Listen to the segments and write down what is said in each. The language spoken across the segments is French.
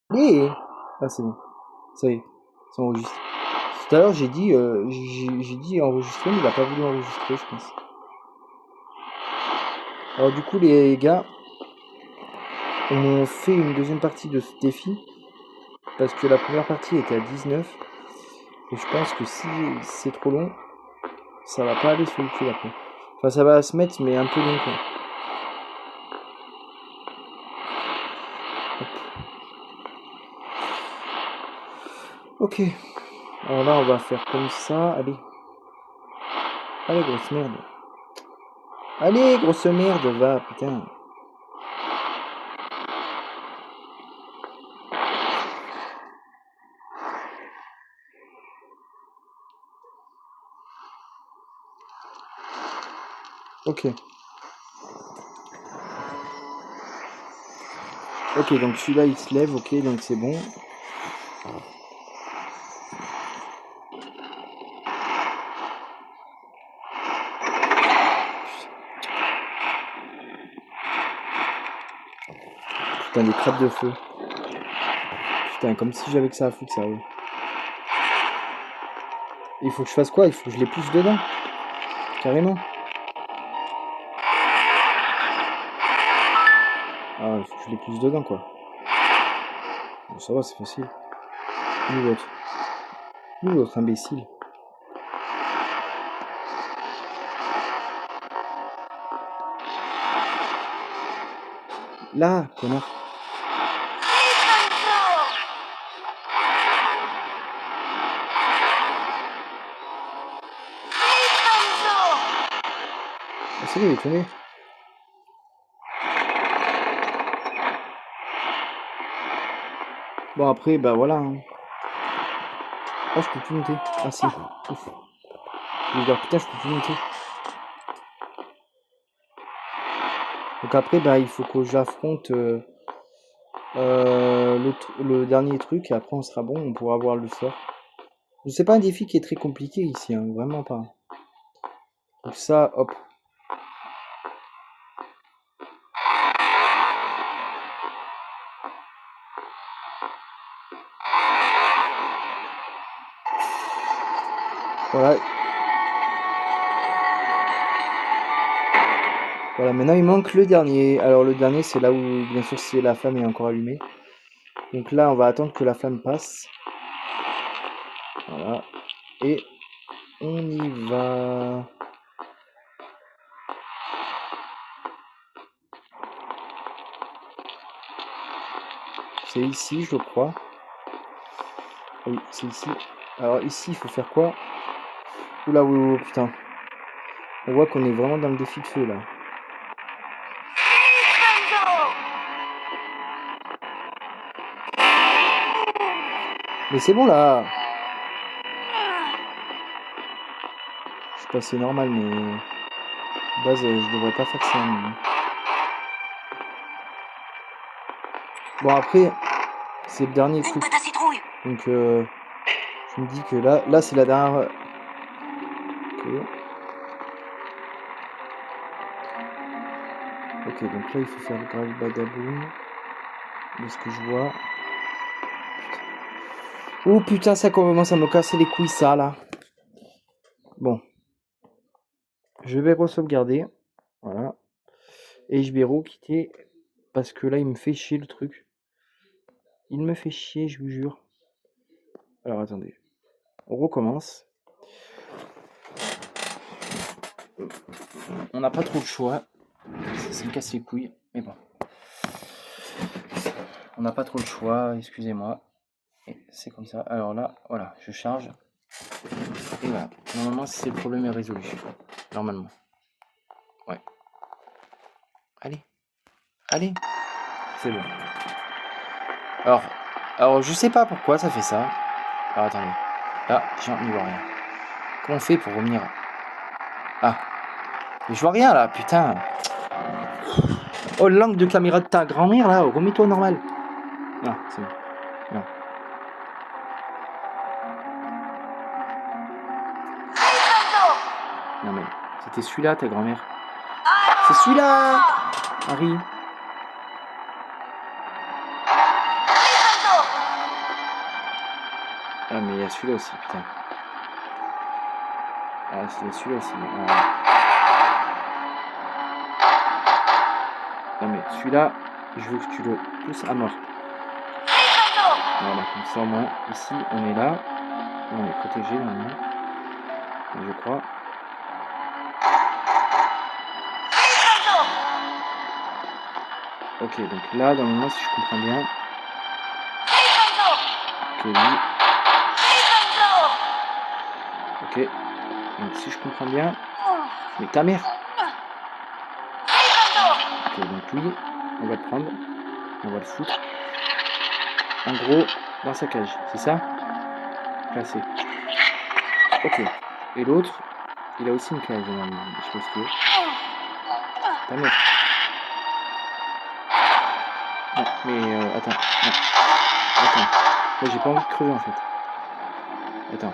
Allez. Ah, c'est bon. Ça y est. C'est enregistré. Tout à l'heure, j'ai dit enregistrer, mais il a pas voulu enregistrer, je pense. Alors, du coup, les gars, on fait une deuxième partie de ce défi. Parce que la première partie était à 19. Et je pense que si c'est trop long, ça va pas aller sur YouTube après. Enfin, ça va se mettre, mais un peu long, quoi. Hop. Ok. Alors là, on va faire comme ça. Allez. Allez, grosse merde. Allez, grosse merde, va, putain. Ok. Ok, donc celui-là, il se lève, ok, donc c'est bon. Putain, des crêpes de feu. Putain, comme si j'avais que ça à foutre, sérieux. Il faut que je fasse quoi? Il faut que je les pousse dedans. Carrément. Ah, il faut que je les pousse dedans, quoi. Bon, ça va, c'est facile. Où l'autre? Où l'autre imbécile? Là, connard. Ah, c'est bon, il est tombé. Bon, après, bah voilà. Hein. Oh, je peux plus monter. Ah, si. Ouf. Je vais dire, putain, je peux plus monter. Donc après, bah, il faut que j'affronte le dernier truc. Et après, on sera bon. On pourra voir le sort. C'est pas un défi qui est très compliqué ici. Hein, vraiment pas. Donc ça, hop. Voilà. Voilà, maintenant il manque le dernier. Alors le dernier, c'est là où, bien sûr, si la flamme est encore allumée. Donc là, on va attendre que la flamme passe. Voilà. Et on y va. C'est ici, je crois. Oui, c'est ici. Alors ici, il faut faire quoi? Oula, oui, putain. On voit qu'on est vraiment dans le défi de feu, là. Mais c'est bon, là. Je suis passé normal, mais... De base, je devrais pas faire ça. Mais... Bon, après, c'est le dernier truc. Donc, je me dis que là c'est la dernière... Ok. Ok, donc là, il faut faire le grave badaboum. De ce que je vois. Oh putain, ça commence à me casser les couilles, ça, là. Bon. Je vais re-sauvegarder. Voilà. Et je vais re-quitter. Parce que là, il me fait chier le truc. Il me fait chier, je vous jure. Alors, attendez. On recommence. On n'a pas trop le choix. Ça me casse les couilles. Mais bon. On n'a pas trop le choix, excusez-moi. C'est comme ça. Alors là, voilà, je charge. Et voilà. Normalement, c'est le problème est résolu. Normalement. Ouais. Allez. Allez. C'est bon. Alors, je sais pas pourquoi ça fait ça. Alors, attendez. Là, n'y vois rien. Comment on fait pour revenir? Ah. Mais je vois rien, là, putain. Oh, l'angle de caméra de ta grand-mère, là. Remets-toi normal. Non, c'est bon. Non. Non, mais c'était celui-là, ta grand-mère. C'est celui-là, Harry. Ah, mais il y a celui-là aussi, putain. Ah, il y a celui-là aussi. Non, mais celui-là, je veux que tu le pousses à mort. Voilà, comme ça au moins, ici, on est là. On est protégé, normalement. Je crois. Ok, donc là, normalement, si je comprends bien... Ok, lui. Ok. Donc si je comprends bien... Mais ta mère! Ok, donc lui, on va le prendre. On va le foutre. En gros, dans sa cage, c'est ça? Placé. Ok. Et l'autre, il a aussi une cage, normalement. Je pense que... Ta mère. Non, mais attends. Non. Attends. Moi, j'ai pas envie de crever, en fait. Attends.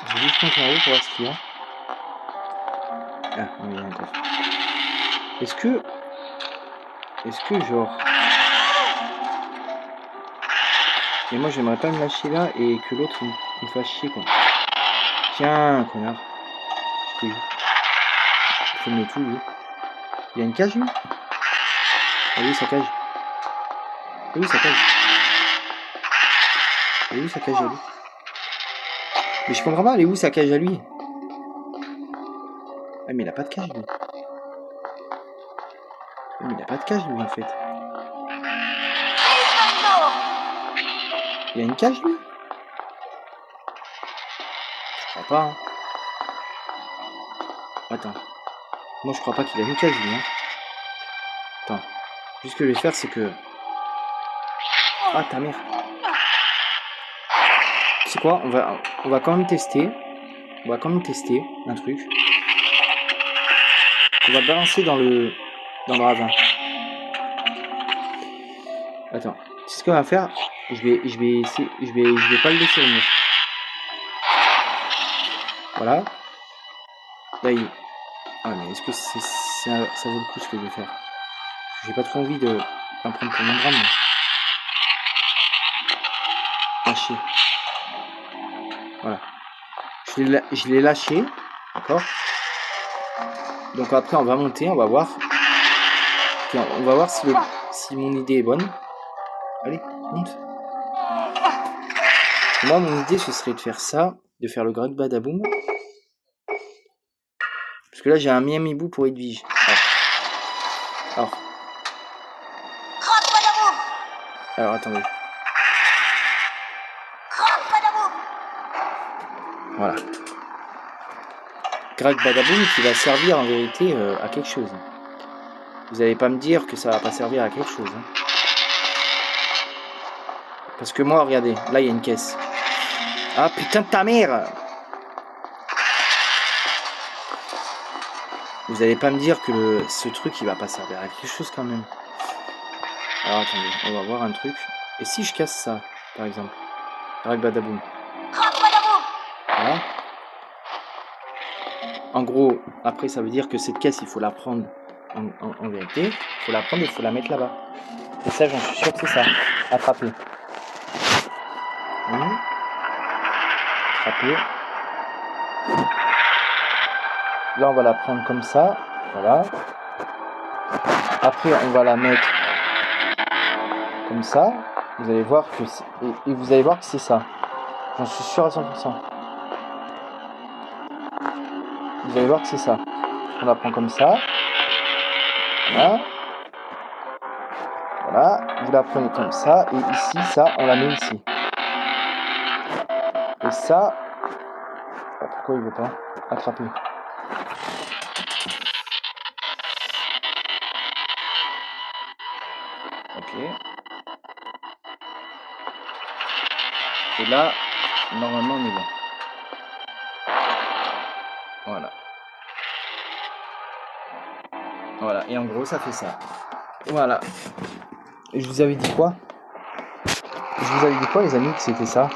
Je vais juste monter en haut pour voir ce qu'il y a. Ah, non, il y a rien encore. Est-ce que, genre... Mais moi, j'aimerais pas me lâcher là et que l'autre, il me fasse chier, quoi. Tiens, connard. Je t'ai vu. Il faut le mettre où, lui? Il a une cage, lui? Ah oui, sa cage. Ah oui, sa cage. Ah oui, sa cage à lui. Mais je comprends pas, elle est où sa cage à lui? Ah, mais il a pas de cage, lui. Ah, mais il a pas de cage, lui, en fait. Il a une cage, lui? Je crois pas, hein. Attends. Moi, je crois pas qu'il a une cage, lui, hein. Attends. Juste ce que je vais faire, c'est que... Ah, ta mère. C'est quoi? On va quand même tester. On va quand même tester un truc. On va balancer dans le ravin. Attends. C'est ce qu'on va faire. Je vais essayer. Je vais pas le laisser venir. Voilà. Là, il... Ah, mais est-ce que ça vaut le coup ce que je vais faire? J'ai pas trop envie d'en prendre pour mon drame. Ah, chier. Voilà. Je l'ai lâché. D'accord? Donc après, on va monter, on va voir. Okay, on va voir si mon idée est bonne. Allez, monte. Moi, mon idée, ce serait de faire ça, de faire le Greg Badaboom. Parce que là, j'ai un Miami Boo pour Edwige. Alors, attendez. Voilà. Greg Badaboom qui va servir en vérité à quelque chose. Vous allez pas me dire que ça va pas servir à quelque chose. Hein. Parce que moi, regardez, là, il y a une caisse. Ah, putain de ta mère! Vous allez pas me dire que ce truc, il va pas servir à quelque chose quand même. Alors, attendez, on va voir un truc. Et si je casse ça, par exemple? Greg Badaboom. Voilà. En gros, après, ça veut dire que cette caisse, il faut la prendre en vérité. Il faut la prendre et il faut la mettre là-bas. Et ça, j'en suis sûr que c'est ça. Attraper. Attraper. Là, on va la prendre comme ça. Voilà. Après, on va la mettre comme ça. Vous allez voir que et vous allez voir que c'est ça. J'en suis sûr à 100%. Vous allez voir que c'est ça. On la prend comme ça. Voilà. Voilà. Vous la prenez comme ça. Et ici, ça, on la met ici. Et ça... Pourquoi il veut pas attraper? Ok. Et là, normalement, on est bon. Voilà. Voilà. Et en gros, ça fait ça. Voilà. Et je vous avais dit quoi? Je vous avais dit quoi, les amis, que c'était ça?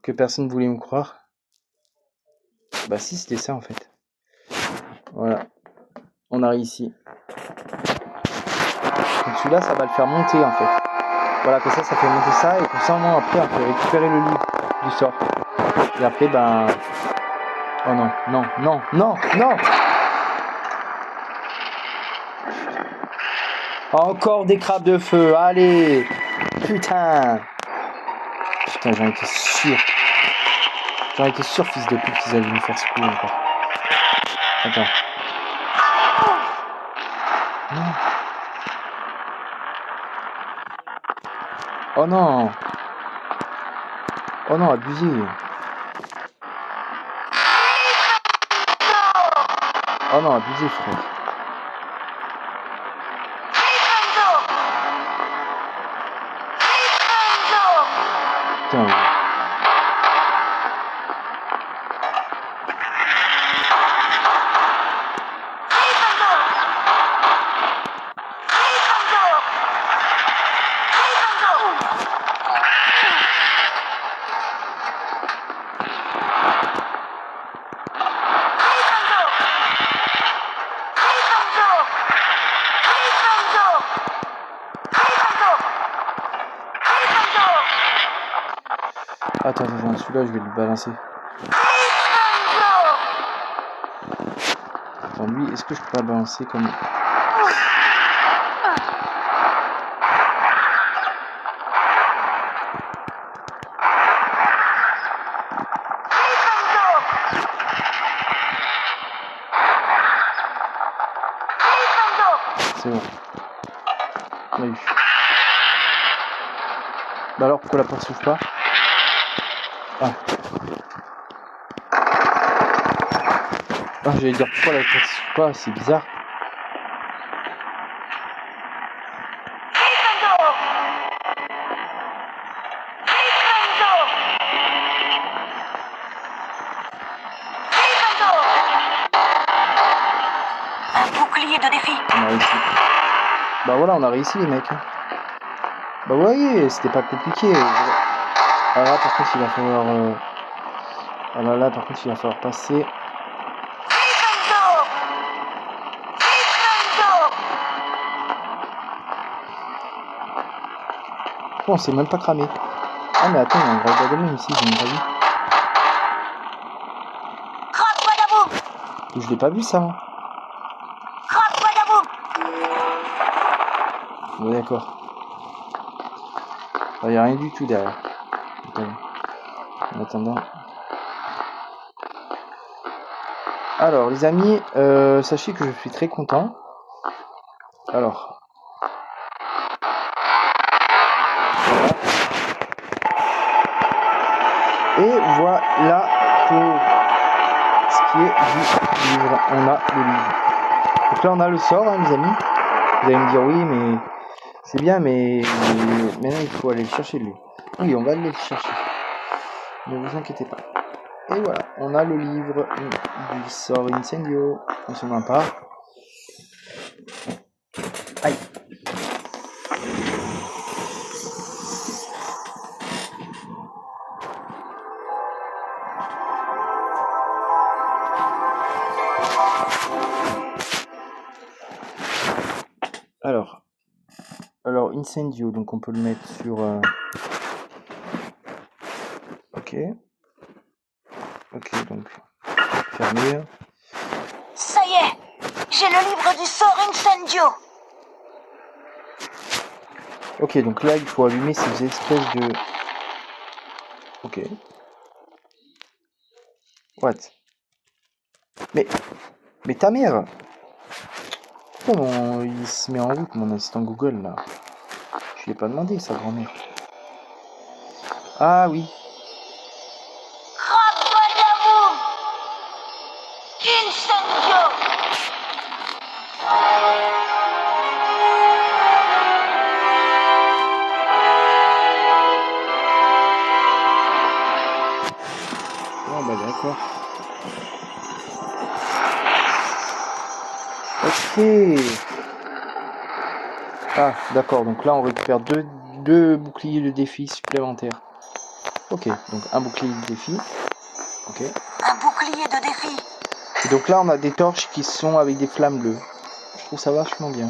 Que personne ne voulait me croire? Bah si, c'était ça, en fait. Voilà. On arrive ici. Donc celui-là, ça va le faire monter, en fait. Voilà, comme ça fait monter ça, et comme ça, au moins, après, on peut récupérer le livre du sort. Et après, ben... Oh non, non, non, non, non! Encore des crabes de feu, allez! Putain! Putain, j'en étais sûr. J'en étais sûr, fils de pute, qu'ils allaient nous faire ce coup encore. Attends. Non. Oh non! Oh non, abusé! Oh non, abusé, frère! Putain! Attends, celui-là, je vais le balancer. Attends, lui, est-ce que je peux pas le balancer comme... C'est bon. On a eu. Bah alors, pourquoi la porte s'ouvre pas? Ah. Ah, j'allais dire pourquoi la porte s'ouvre pas, c'est bizarre. Un bouclier de défi. On a réussi. Bah voilà, on a réussi les mecs. Bah voyez, c'était pas compliqué. Ah là, par contre, il va falloir... Ah là, par contre, il va falloir passer... Oh, on s'est même pas cramé. Ah mais attends, il y a un gros bagamin ici, j'ai même pas vu. Je l'ai pas vu ça. Hein. Ouais, d'accord. Il n'y a rien du tout derrière. En attendant. Alors les amis, sachez que je suis très content. Alors. Voilà. Et voilà pour ce qui est du livre. On a le livre. Donc là on a le sort, hein, les amis. Vous allez me dire oui, mais c'est bien, mais maintenant il faut aller le chercher lui. Oui, on va aller le chercher. Ne vous inquiétez pas. Et voilà, on a le livre du sort Incendio. On s'en va pas. Aïe. Alors Incendio, donc on peut le mettre sur... Ok. Ok, donc fermé. Ça y est, j'ai le livre du sort Incendio. Ok, donc là il faut allumer ces espèces de... Ok. What? Mais ta mère! Comment il se met en route mon assistant Google là? Je lui ai pas demandé sa grand-mère. Ah oui. Incendio. Oh bah d'accord. Ok. Ah d'accord, donc là on récupère deux boucliers de défi supplémentaires. Ok, donc un bouclier de défi. Ok. Un bouclier de défi. Et donc là on a des torches qui sont avec des flammes bleues. Je trouve ça vachement bien.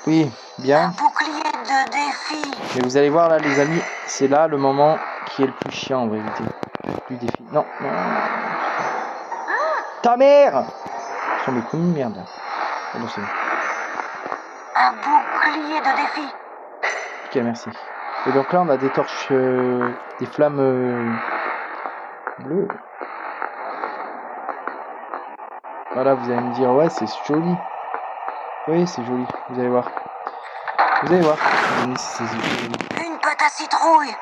Oui, bien. Un bouclier de défi. défi. Mais vous allez voir là les amis, c'est là le moment qui est le plus chiant en vérité. Du défi. Non, non. Ta mère! Ce sont des coups de merde. Oh, bon, c'est bon. Un bouclier de défi. Ok, merci. Et donc là on a des torches, des flammes bleues. Voilà, vous allez me dire, ouais, c'est joli. Oui, c'est joli, vous allez voir. Vous allez voir. C'est joli. Une pâte à citrouille.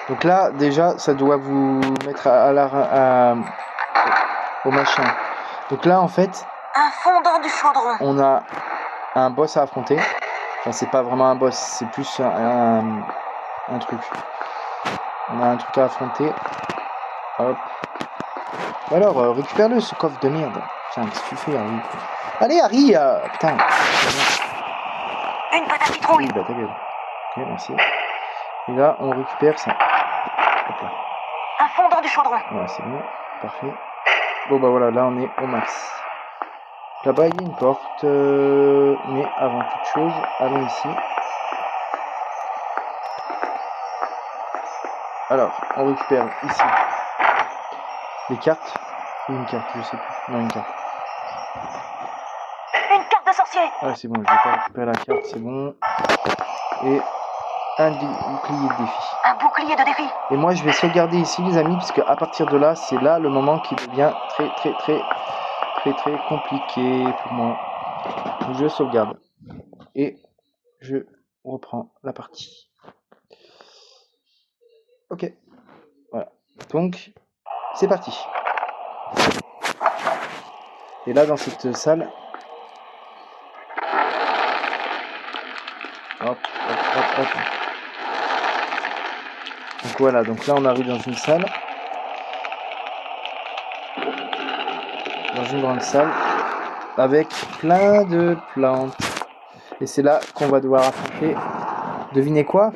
Donc là, déjà, ça doit vous mettre au machin. Donc là, en fait, Un fondant du chaudron. on a un boss à affronter. Enfin, c'est pas vraiment un boss, c'est plus un truc. On a un truc à affronter. Hop. Alors, récupère-le, ce coffre de merde. Putain, qu'est-ce que tu fais, Harry? Allez, Harry, putain. Une pâte à citrouille. Oui, bah ta gueule. Ok, merci. Et là, on récupère ça. Hop là. Un fondant du chaudron. Voilà, c'est bon. Parfait. Bon, bah voilà, là, on est au max. Là-bas, il y a une porte. Mais avant toute chose, allons ici. Alors, on récupère ici les cartes. Ou une carte, je sais plus. Non, une carte. Une carte de sorcier. Ah, c'est bon, je vais pas récupérer la carte, c'est bon. Et un bouclier de défi. Un bouclier de défi. Et moi, je vais sauvegarder ici, les amis, puisque à partir de là, c'est là le moment qui devient très compliqué pour moi. Je sauvegarde. Et je reprends la partie. Ok. Voilà. Donc, c'est parti. Et là, dans cette salle... Hop. Donc voilà, donc là on arrive dans une salle. Dans une grande salle. Avec plein de plantes. Et c'est là qu'on va devoir affronter. Devinez quoi?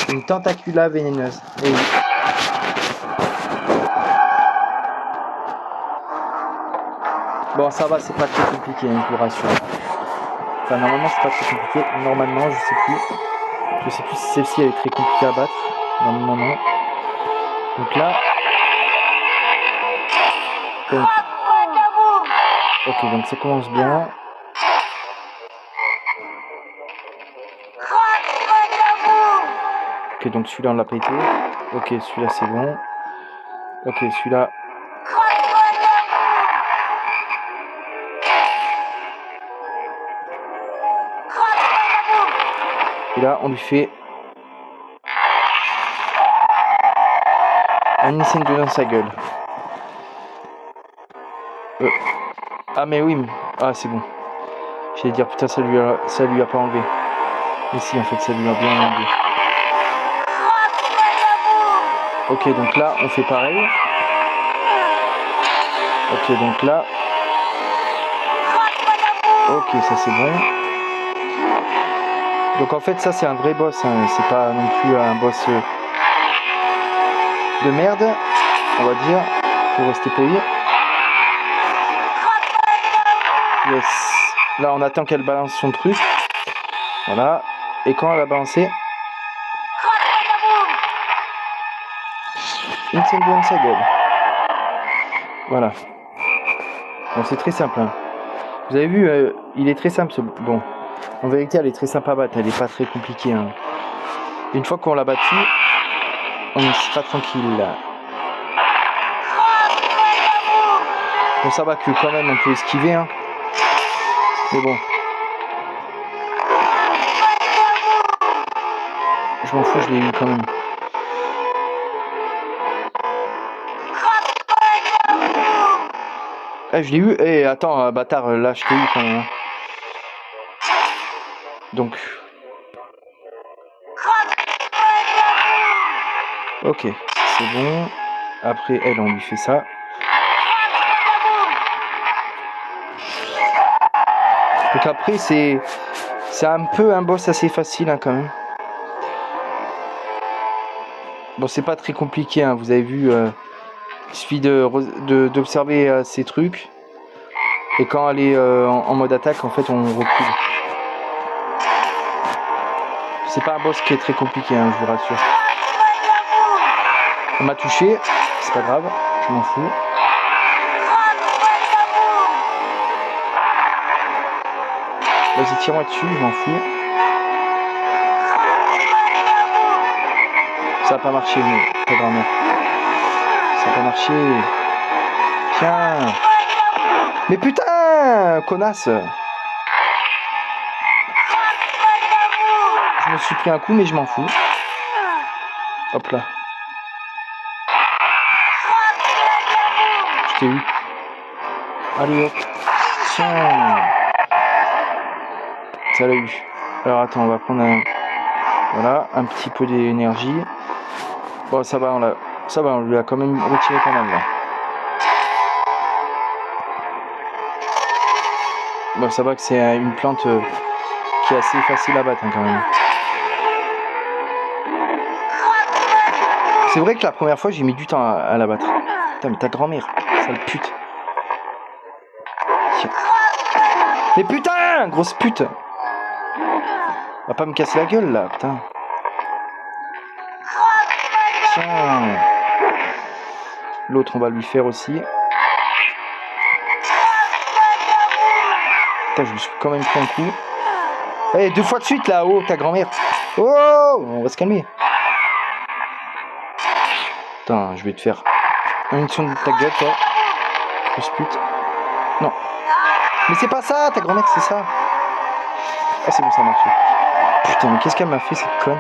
Une tentacula vénéneuse. Et oui. Bon, ça va, c'est pas très compliqué, hein, je vous rassure. Enfin, normalement, c'est pas très compliqué. Normalement, je sais plus. Je sais plus si celle-ci elle est très compliquée à battre. Normalement, non. Donc là. Donc. Ok, donc ça commence bien. Ok, donc celui-là on l'a pété. Ok, celui-là c'est bon. Ok, celui-là. Et là, on lui fait un incendio dans sa gueule. Ah mais oui, ah c'est bon. J'allais dire putain ça lui a pas enlevé. Mais si en fait ça lui a bien enlevé. Ok donc là on fait pareil. Ok donc là. Ok ça c'est bon. Donc en fait ça c'est un vrai boss, hein. C'est pas non plus un boss de merde, on va dire, pour rester poli. Yes. Là on attend qu'elle balance son truc. Voilà. Et quand elle a balancé, incendio dans sa gueule. Voilà. Bon c'est très simple, hein. Vous avez vu, il est très simple ce... Bon. En vérité, elle est très sympa à battre, elle est pas très compliquée, hein. Une fois qu'on l'a battu, on sera tranquille là. Bon, ça va que quand même on peut esquiver, hein. Mais bon. Je m'en fous, je l'ai eu quand même. Eh, je l'ai eu. Eh, attends, bâtard, là, je t'ai eu quand même. Donc. Ok, c'est bon. Après, elle, on lui fait ça. Donc après, c'est un peu un boss assez facile, hein, quand même. Bon, c'est pas très compliqué, hein, vous avez vu. Il suffit d'observer ces trucs. Et quand elle est en mode attaque, en fait, on recule. C'est pas un boss qui est très compliqué, hein, je vous rassure. On m'a touché, c'est pas grave, je m'en fous. Vas-y, tire-moi dessus, je m'en fous. Ça a pas marché, mais ta grand-mère. Ça a pas marché. Tiens. Mais putain, connasse. Je me suis pris un coup, mais je m'en fous. Hop là. Je t'ai eu. Allez hop. Tiens. Ça l'a eu. Alors attends, on va prendre un... Voilà, un petit peu d'énergie. Bon, ça va, on lui a quand même retiré pas mal là. Bon, ça va que c'est une plante qui est assez facile à battre hein, quand même. C'est vrai que la première fois j'ai mis du temps à la battre. Putain, mais ta grand-mère, sale pute. Tiens. Mais putain, grosse pute. Va pas me casser la gueule là, putain. Tiens. L'autre on va lui faire aussi. Putain, je me suis quand même pris un coup. Allez, 2 fois de suite là, oh ta grand-mère. Oh, on va se calmer. Putain, je vais te faire un son de ta gueule, toi. Grosse pute. Non. Mais c'est pas ça, ta grand-mère, c'est ça. Ah, c'est bon, ça a marché. Putain, mais qu'est-ce qu'elle m'a fait, cette conne?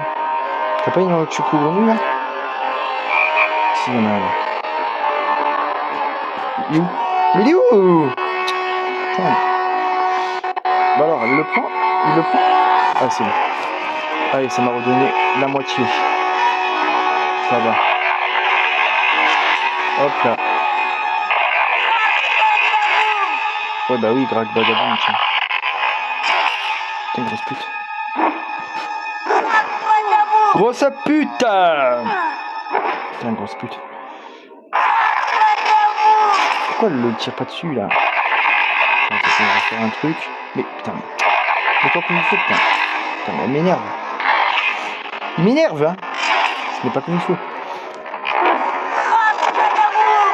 T'as pas une choco-grenouille, là? Si, il y en a un, là. Il est où? Mais il est où? Putain. Bah alors, elle le prend? Il le prend? Ah, c'est bon. Allez, ça m'a redonné la moitié. Ça va. Hop là. Ouais bah oui, Grag Badaboum, tiens. Putain, grosse pute. Grosse pute. Putain, grosse pute. Pourquoi elle le tire pas dessus, là? Attends, on va faire un truc. Mais putain, mais toi comme il faut, putain. Putain, mais elle m'énerve. Il m'énerve, hein. Ce n'est pas comme il faut.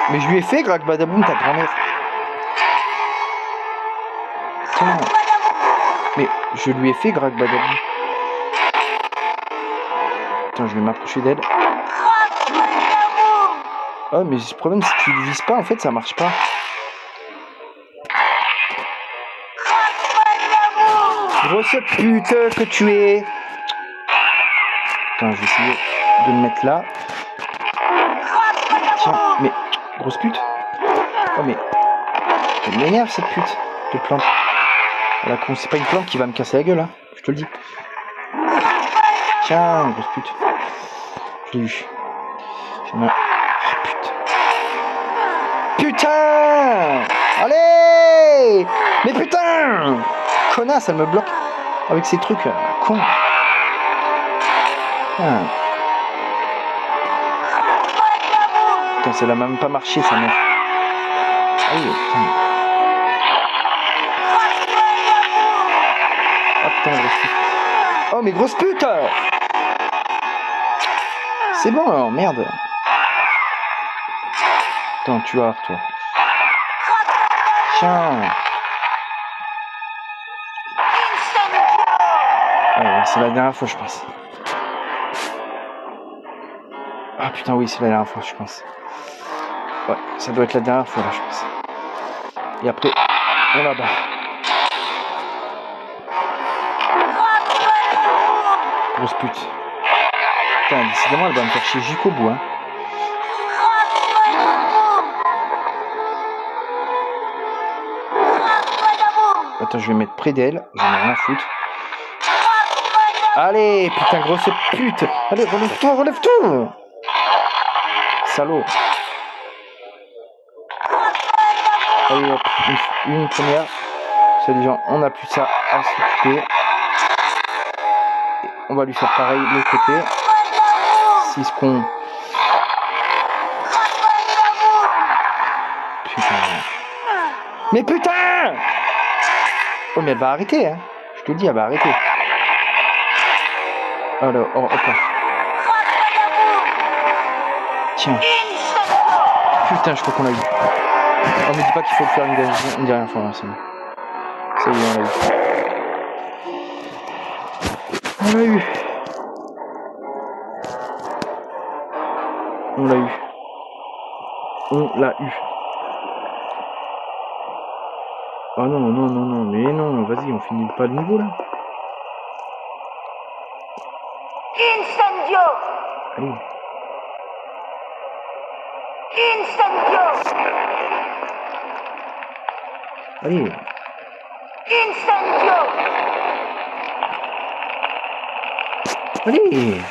Mais je lui ai fait, Grag Badaboum, ta grand-mère. Putain. Mais je lui ai fait, Grag Badaboum. Attends, je vais m'approcher d'elle. Oh, mais le problème, c'est que tu ne vises pas, en fait, ça marche pas. Grosse pute que tu es. Attends, je vais essayer de me mettre là. Tiens, mais... Grosse pute. Oh, mais... Elle m'énerve, cette pute de plante. Voilà, c'est pas une plante qui va me casser la gueule, hein. Je te le dis. Tiens, grosse pute. Je l'ai eu. J'en ai... Oh, putain. Putain! Allez! Mais putain! Connasse, elle me bloque avec ces trucs, con. Ah. Putain, ça n'a même pas marché, sa mère. Ah oui, putain. Ah putain, grosse pute. Oh, mais grosse pute! C'est bon, alors, merde. Attends, tu vas voir, toi. Tiens. Ouais, c'est la dernière fois, je pense. Ah putain, oui, c'est la dernière fois, je pense. Ouais, ça doit être la dernière fois, là, je pense. Et après, on la bat. Grosse pute. Putain, décidément, elle va me faire chier jusqu'au bout, hein. Attends, je vais me mettre près d'elle, j'en ai rien à foutre. Allez, putain, grosse pute. Allez, relève-toi, relève-toi. Salaud. Allez, hop, une première. C'est déjà, on n'a plus ça à s'occuper. On va lui faire pareil de l'autre côté. Si ce qu'on... Putain. Mais putain! Oh, mais elle va arrêter, hein. Je te le dis, elle va arrêter. Alors, oh, attends. Tiens. Putain, je crois qu'on l'a eu. Oh, me dis pas qu'il faut faire une dernière fois, hein, c'est bon. Ça y est, on l'a eu. On l'a eu. On l'a eu. On l'a eu. Oh non, non, non, non, mais non, vas-y, on finit pas le niveau là. Incendio! Allez. Incendio! Allez. Incendio! Allez.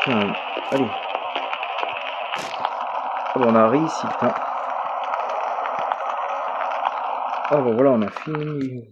Putain, allez. Ah bon, on a réussi, putain. Ah bon, voilà, on a fini.